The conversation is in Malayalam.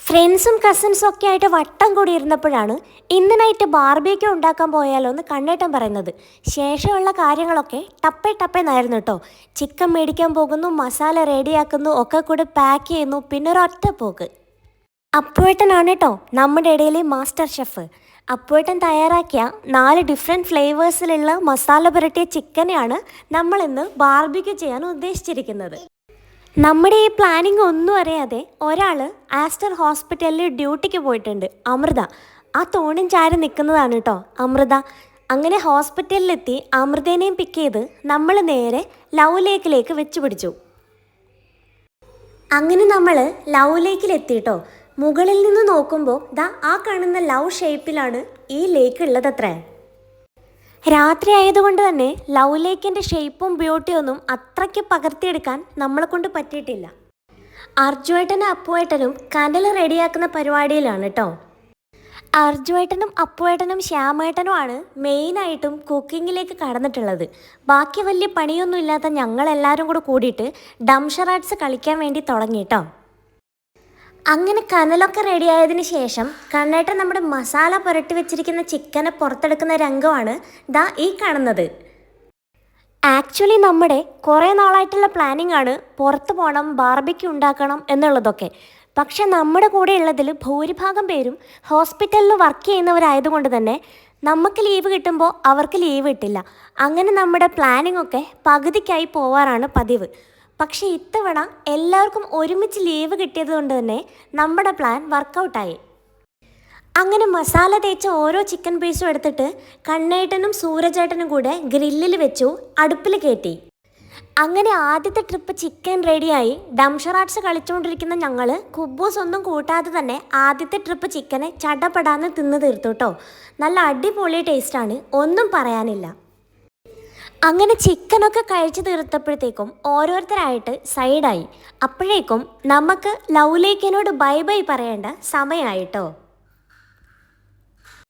ഫ്രണ്ട്സും കസിൻസും ഒക്കെ ആയിട്ട് വട്ടം കൂടി ഇരുന്നപ്പോഴാണ് ഇന്ന് നൈറ്റ് ബാർബിക്യൂ ഉണ്ടാക്കാൻ പോയാലോ എന്ന് കണ്ണേട്ടൻ പറയുന്നത്. ശേഷമുള്ള കാര്യങ്ങളൊക്കെ ടപ്പേന്നായിരുന്നു കേട്ടോ. ചിക്കൻ മേടിക്കാൻ പോകുന്നു, മസാല റെഡിയാക്കുന്നു, ഒക്കെ കൂടെ പാക്ക് ചെയ്യുന്നു, പിന്നെ ഒരൊറ്റ പോക്ക്. അപ്പുവേട്ടനാണ് കേട്ടോ നമ്മുടെ ഇടയിലെ മാസ്റ്റർ ഷെഫ്. അപ്പുവേട്ടൻ തയ്യാറാക്കിയ 4 ഡിഫറെൻറ്റ് ഫ്ലേവേഴ്സിലുള്ള മസാല പുരട്ടിയ ചിക്കനെയാണ് നമ്മളിന്ന് ബാർബിക്യൂ ചെയ്യാൻ ഉദ്ദേശിച്ചിരിക്കുന്നത്. നമ്മുടെ ഈ പ്ലാനിങ് ഒന്നും അറിയാതെ ഒരാൾ ആസ്റ്റർ ഹോസ്പിറ്റലിൽ ഡ്യൂട്ടിക്ക് പോയിട്ടുണ്ട്, അമൃത. ആ തോണിയും ചാരി നിൽക്കുന്നതാണ് കേട്ടോ അമൃത. അങ്ങനെ ഹോസ്പിറ്റലിലെത്തി അമൃതേനെയും പിക്ക് ചെയ്ത് നമ്മൾ നേരെ ലവ് ലേക്കിലേക്ക് വെച്ച് പിടിച്ചു. അങ്ങനെ നമ്മൾ ലവ് ലേക്കിലെത്തി കേട്ടോ. മുകളിൽ നിന്ന് നോക്കുമ്പോൾ ദാ ആ കാണുന്ന ലവ് ഷേപ്പിലാണ് ഈ ലേക്ക് ഉള്ളതത്രേ. രാത്രി ആയതുകൊണ്ട് തന്നെ ലവ് ലേക്കിൻ്റെ ഷേപ്പും ബ്യൂട്ടിയൊന്നും അത്രയ്ക്ക് പകർത്തിയെടുക്കാൻ നമ്മളെ കൊണ്ട് പറ്റിയിട്ടില്ല. അർജുവേട്ടനും അപ്പുവേട്ടനും കനൽ റെഡിയാക്കുന്ന പരിപാടിയിലാണ് കേട്ടോ. അർജുവേട്ടനും അപ്പുവേട്ടനും ശ്യാമേട്ടനുമാണ് മെയിനായിട്ടും കുക്കിങ്ങിലേക്ക് കടന്നിട്ടുള്ളത്. ബാക്കി വലിയ പണിയൊന്നും ഇല്ലാത്ത ഞങ്ങളെല്ലാവരും കൂടെ കൂടിയിട്ട് ഡംഷറാട്സ് കളിക്കാൻ വേണ്ടി തുടങ്ങി കേട്ടോ. അങ്ങനെ കനലൊക്കെ റെഡിയായതിന് ശേഷം കണ്ണേട്ടൻ നമ്മുടെ മസാല പുരട്ടി വെച്ചിരിക്കുന്ന ചിക്കനെ പുറത്തെടുക്കുന്ന രംഗമാണ് ദാ ഈ കാണുന്നത്. ആക്ച്വലി നമ്മുടെ കുറേ നാളായിട്ടുള്ള പ്ലാനിങ് ആണ് പുറത്ത് പോകണം, ബാർബിക്യൂ ഉണ്ടാക്കണം എന്നുള്ളതൊക്കെ. പക്ഷെ നമ്മുടെ കൂടെ ഉള്ളതിൽ ഭൂരിഭാഗം പേരും ഹോസ്പിറ്റലിൽ വർക്ക് ചെയ്യുന്നവരായതുകൊണ്ട് തന്നെ നമുക്ക് ലീവ് കിട്ടുമ്പോൾ അവർക്ക് ലീവ് കിട്ടില്ല. അങ്ങനെ നമ്മുടെ പ്ലാനിങ് ഒക്കെ പകുതിക്കായി പോവാറാണ് പതിവ്. പക്ഷേ ഇത്തവണ എല്ലാവർക്കും ഒരുമിച്ച് ലീവ് കിട്ടിയത് കൊണ്ട് തന്നെ നമ്മുടെ പ്ലാൻ വർക്കൗട്ടായി. അങ്ങനെ മസാല തേച്ച ഓരോ ചിക്കൻ പീസും എടുത്തിട്ട് കണ്ണേട്ടനും സൂരജേട്ടനും കൂടെ ഗ്രില്ലിൽ വെച്ചു, അടുപ്പിൽ കയറ്റി. അങ്ങനെ ആദ്യത്തെ ട്രിപ്പ് ചിക്കൻ റെഡിയായി. ഡംഷറാട്സ് കളിച്ചുകൊണ്ടിരിക്കുന്ന ഞങ്ങൾ കുബൂസ് ഒന്നും കൂട്ടാതെ തന്നെ ആദ്യത്തെ ട്രിപ്പ് ചിക്കനെ ചടപടാന്ന് തിന്ന് തീർത്തു കേട്ടോ. നല്ല അടിപൊളി ടേസ്റ്റാണ്, ഒന്നും പറയാനില്ല. അങ്ങനെ ചിക്കനൊക്കെ കഴിച്ചു തീർത്തപ്പോഴത്തേക്കും ഓരോരുത്തരായിട്ട് സൈഡായി. അപ്പോഴേക്കും നമുക്ക് ലവ് ലേക്കിനോട് ബൈ ബൈ പറയേണ്ട സമയമായിട്ടോ.